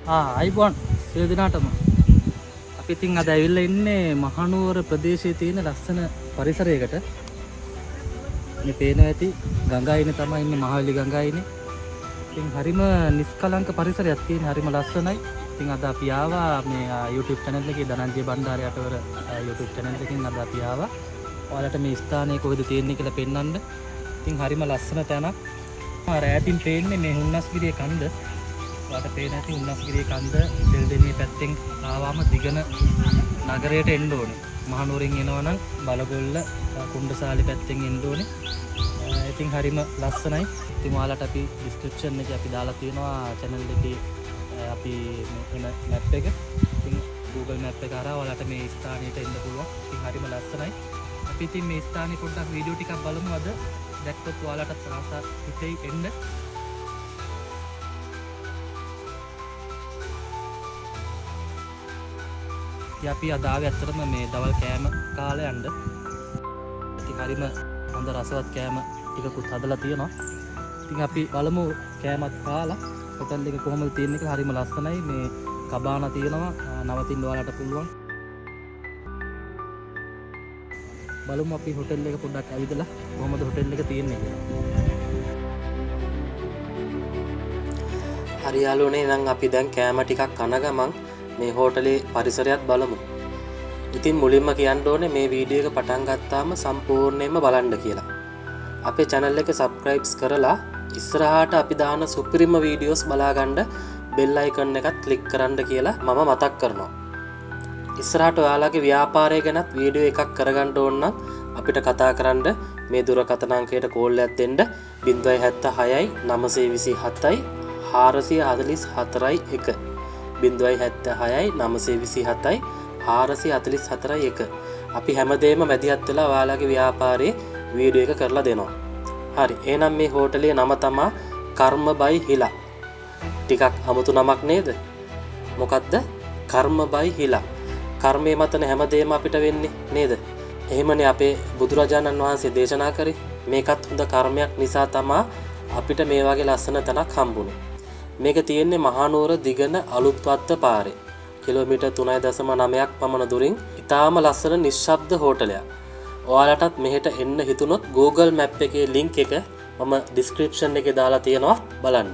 අයිබෝන් සියලු දෙනාටම අපි ඉතින් අද ඇවිල්ලා ඉන්නේ මහනුවර ප්‍රදේශයේ තියෙන ලස්සන පරිසරයකට. මේ පේනවා ඇති ගංගායිනේ තමයි ඉන්නේ, මහවැලි ගංගායිනේ. ඉතින් හරිම නිස්කලංක පරිසරයක් තියෙන, හරිම ලස්සනයි. ඉතින් අද අපි ආවා මේ YouTube channel එකේ ධනංජය බණ්ඩාරය අටවර YouTube channel එකෙන් අද අපි ආවා. ඔයාලට මේ ස්ථානය කොහෙද තියෙන්නේ කියලා පෙන්වන්න. ඉතින් හරිම ලස්සන තැනක්. රැටින් පේන්නේ මේ හුන්නස්ගිරියේ කන්ද. ඔයාලට පේන ඇති හුන්නස්ගිරියේ කන්ද දෙල්දෙණිය පැත්තෙන් ආවම දිගන නගරයට එන්න ඕනේ. මහනුවරින් එනවා නම් බලගොල්ල කුණ්ඩසාලි පැත්තෙන් එන්න ඕනේ. ඉතින් හරිම ලස්සනයි. ඉතින් ඔයාලට අපි description එකේ අපි දාලා තියෙනවා channel එකේ අපි එන map එක. ඉතින් Google map එක හරහා ඔයාලට මේ ස්ථානයට එන්න පුළුවන්. ඉතින් හරිම ලස්සනයි. අපි ඉතින් මේ ස්ථානේ පොඩ්ඩක් වීඩියෝ ටිකක් බලමු අද. දැක්කොත් ඔයාලට ආසාවක් හිතෙයි එන්න. අපි අද ආවේ ඇත්තටම මේ දවල් කෑම කාලේ යන්න. ඉතින් හරිම හොඳ රසවත් කෑම ටිකකුත් හදලා තියෙනවා. ඉතින් අපි බලමු කෑමත් කාලා හොටල් එක කොහොමද තියෙන්නේ කියලා. හරිම ලස්සනයි. මේ කබානා තියෙනවා, නවතින්න ඔයාලට පුළුවන්. බලමු අපි හොටල් එක පොඩ්ඩක් ඇවිදලා කොහොමද හොටල් එක තියෙන්නේ කියලා. හරි යාළුවනේ, නම් අපි දැන් කෑම ටිකක් කන ගමන් මේ හෝටලේ පරිසරයත් බලමු. ඉතින් මුලින්ම කියන්න ඕනේ මේ වීඩියෝ එක පටන් ගත්තාම සම්පූර්ණයෙන්ම බලන්න කියලා. අපේ channel එක subscribe කරලා ඉස්සරහට අපි දාන සුපිරිම වීඩියෝස් බලා ගන්න bell icon එකත් click කරන්න කියලා මම මතක් කරනවා. ඉස්සරහට ඔයාලගේ ව්‍යාපාරය ගැනත් වීඩියෝ එකක් කරගන්න ඕන නම් අපිට කතා කරන්න මේ දුරකථන අංකයට කෝල් එකක් දෙන්න 076 927 444 076 927 444 අපි හැමදේම මැදිහත් වෙලා ඔයාලගේ ව්‍යාපාරයේ වීඩියෝ එක කරලා දෙනවා. හරි, එහෙනම් මේ හෝටලේ නම තමයි කර්ම බයි හිලා. ටිකක් අමුතු නමක් නේද? මොකද්ද? කර්ම බයි හිලා. කර්මයේ මතන හැමදේම අපිට වෙන්නේ නේද? එහෙමනේ අපේ බුදුරජාණන් වහන්සේ දේශනා කරේ. මේකත් හොඳ කර්මයක් නිසා තමයි අපිට මේ වගේ ලස්සන තැනක් හම්බුනේ. මේක තියෙන්නේ මහනුවර දිගන අලුත්වත්ත පාරේ. කිලෝමීටර් 3.9ක් පමණ දුරින් ඉතාම ලස්සන නිශ්ශබ්ද හෝටලයක්. ඔයාලටත් මෙහෙට එන්න හිතුනොත් Google Map එකේ link එක මම description එකේ දාලා තියෙනවා, බලන්න.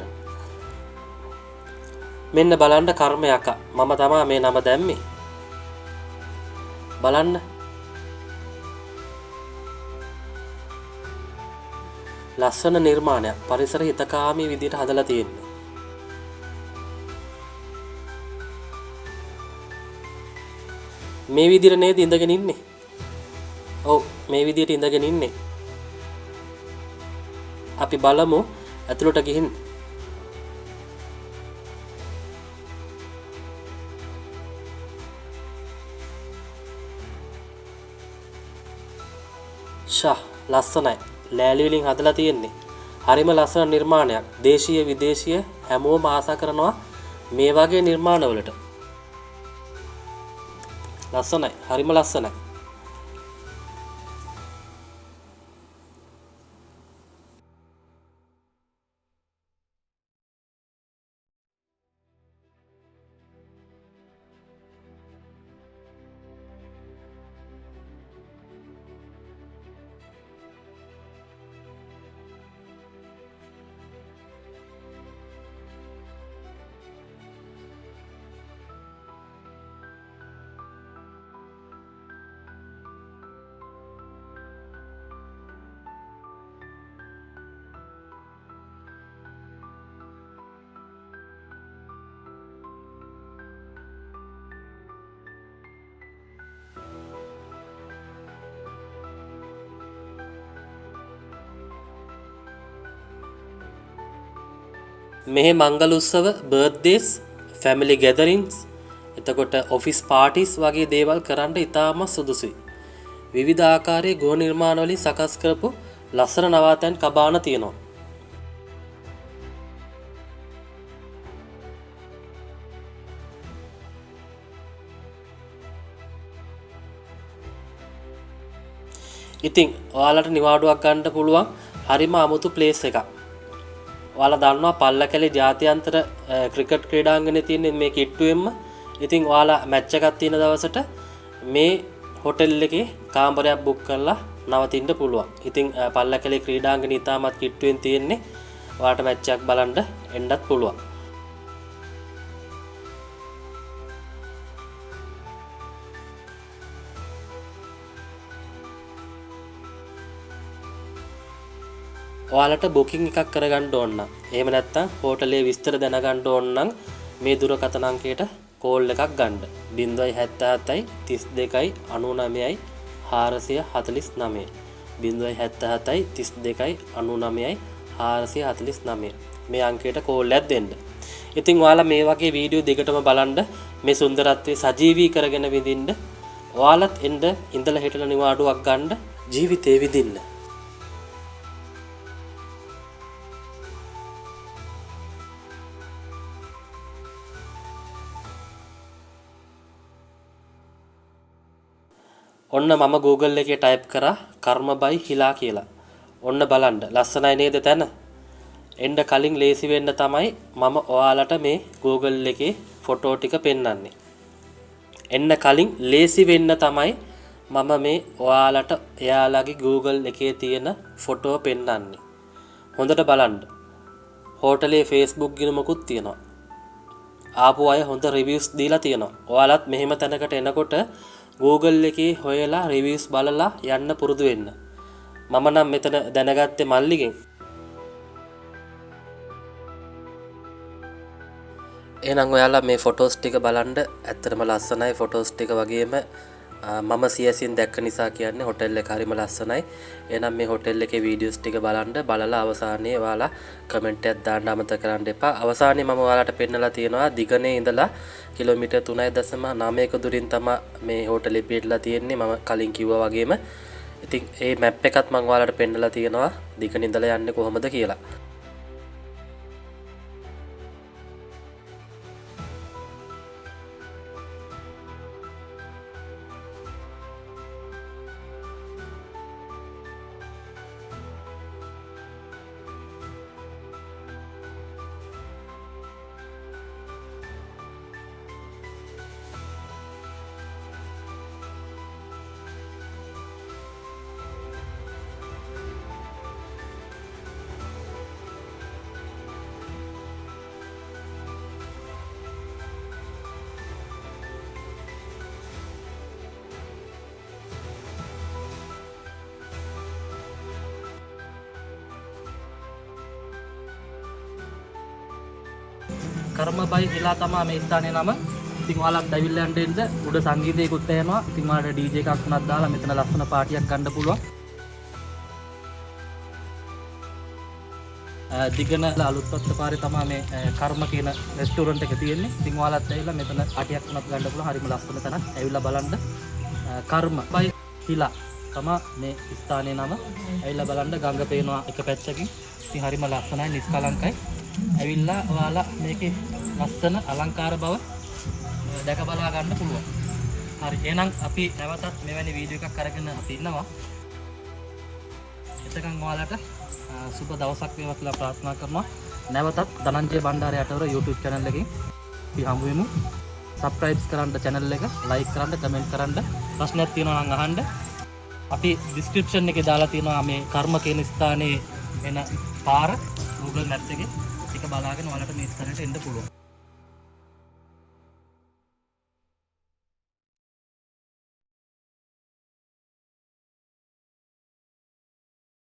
මෙන්න බලන්න කර්මයක මම තමයි මේ නම දැම්මේ. බලන්න. ලස්සන නිර්මාණයක්, පරිසර හිතකාමී විදිහට හදලා තියෙන්නේ. මේ විදිහට නේද ඉඳගෙන ඉන්නේ? ඔව්, මේ විදිහට ඉඳගෙන ඉන්නේ. අපි බලමු ඇතුළට ගිහින්. ලස්සනයි. ලෑලි වලින් හදලා තියෙන්නේ. හරිම ලස්සන නිර්මාණයක්. දේශීය විදේශීය හැමෝම ආසා කරනවා මේ වගේ නිර්මාණවලට. ලස්සනයි, හරිම ලස්සනයි. මෙහි මංගල උත්සව, බර්ත්ඩේස්, ෆැමිලි ගැදරින්ග්ස්, එතකොට ඔෆිස් පාටිස් වගේ දේවල් කරන්න ඉතාම සුදුසුයි. විවිධ ආකාරයේ ගෘහ නිර්මාණ වලින් සකස් කරපු ලස්සන නවාතැන් කබාන තියෙනවා. ඉතින් ඔයාලට නිවාඩුවක් ගන්න පුළුවන් හරිම අමුතු ප්ලේස් එකක්. ඔයාලා දන්නවා පල්ලකැලේ ජාත්‍යන්තර ක්‍රිකට් ක්‍රීඩාංගණේ තියෙන මේ කිට්ටුවෙන්ම. ඉතින් ඔයාලා මැච් එකක් තියෙන දවසට මේ හොටෙල් එකේ කාමරයක් බුක් කරලා නවතින්න පුළුවන්. ඉතින් පල්ලකැලේ ක්‍රීඩාංගණේ ඉතාමත් කිට්ටුවෙන් තියෙන්නේ. ඔයාලට මැච් එකක් බලන්න එන්නත් පුළුවන්. ඔයාලට බුකින් එකක් කරගන්න ඕන නම් එහෙම නැත්නම් හෝටලේ විස්තර දැනගන්න ඕන නම් මේ දුරකථන අංකයට කෝල් එකක් ගන්න 077 32 99 449 077 32 99 449 මේ අංකයට කෝල් එකක් දෙන්න. ඉතින් ඔයාලා මේ වගේ වීඩියෝ දෙකටම බලන්න මේ සුන්දරත්වයේ සජීවී කරගෙන විඳින්න ඔයාලත් එන්න ඉඳලා හිටලා නිවාඩුවක් ගන්න ජීවිතේ විඳින්න. ඔන්න මම Google එකේ ටයිප් කරා කර්ම බයි හිලා කියලා. ඔන්න බලන්න ලස්සනයි නේද තැන? එන්න කලින් ලේසි වෙන්න තමයි මම ඔයාලට මේ Google එකේ ෆොටෝ ටික පෙන්වන්නේ. එන්න කලින් ලේසි වෙන්න තමයි මම මේ ඔයාලට එයාලගේ Google එකේ තියෙන ෆොටෝ පෙන්වන්නේ. හොඳට බලන්න. හෝටලේ Facebook ගිණුමකුත් තියෙනවා. ආපු අය හොඳ රිවිව්ස් දීලා තියෙනවා. ඔයාලත් මෙහෙම තැනකට එනකොට Google එකේ හොයලා රිවිව්ස් බලලා යන්න පුරුදු වෙන්න. මම නම් මෙතන දැනගත්තේ මල්ලිගෙන්. එහෙනම් ඔයාලා මේ ෆොටෝස් ටික බලන්න ඇත්තටම ලස්සනයි ෆොටෝස් ටික වගේම මම සියසින් දැක්ක නිසා කියන්නේ හොටෙල් එක හරිම ලස්සනයි. එහෙනම් මේ හොටෙල් එකේ වීඩියෝස් ටික බලලා අවසානයේ ඔයාලා කමෙන්ට් එකක් දාන්න අමතක කරන්න එපා. අවසානයේ මම ඔයාලට පෙන්නලා තියෙනවා දිගනේ ඉඳලා කිලෝමීටර් 3.9ක දුරින් තමයි මේ හෝටලේ පිටලා තියෙන්නේ මම කලින් කිව්වා වගේම. ඉතින් මේ මැප් එකත් මම ඔයාලට පෙන්නලා තියෙනවා දිගනේ ඉඳලා යන්නේ කොහොමද කියලා. කර්ම බයි හිලා තමයි මේ ස්ථානයේ නම. ඉතින් ඔයාලත් ඇවිල්ලා යන්න එන්න උඩ සංගීතයකුත් ඇහෙනවා. ඉතින් ඔයාලට DJ එකක් උනත් දාලා මෙතන ලස්සන පාටියක් ගන්න පුළුවන්. දිගන අලුත්පත් පාරේ තමයි මේ කර්ම කියන රෙස්ටෝරන්ට් එක තියෙන්නේ. ඉතින් ඔයාලත් ඇවිල්ලා මෙතන පාටියක් උනත් ගන්න පුළුවන්. හරිම ලස්සන තැනක්. ඇවිල්ලා බලන්න. කර්ම බයි හිලා තමයි මේ ස්ථානයේ නම. ඇවිල්ලා බලන්න ගඟ පේනවා එක පැත්තකින්. ඉතින් හරිම ලස්සනයි නිස්කලංකයි. ඇවිල්ලා ඔයාලා මේකේ ලස්සන අලංකාර බව දැක බලා ගන්න පුළුවන්. හරි එහෙනම් අපි නැවතත් මෙවැනි වීඩියෝ එකක් අරගෙන අපි ඉන්නවා. එතකන් ඔයාලට සුබ දවසක් වේවා කියලා ප්‍රාර්ථනා කරනවා. නැවතත් ධනංජය බණ්ඩාරය අටවර YouTube channel එකකින් අපි හමු වෙමු. subscribe කරන්න channel එක, like කරන්න, comment කරන්න. ප්‍රශ්නයක් තියෙනවා නම් අහන්න. අපි description එකේ දාලා තියෙනවා මේ කර්ම කියන ස්ථානයේ එන පාර Google Maps එකේ. ඒක බලාගෙන ඔයාලට මේ ස්ථානයට එන්න පුළුවන්.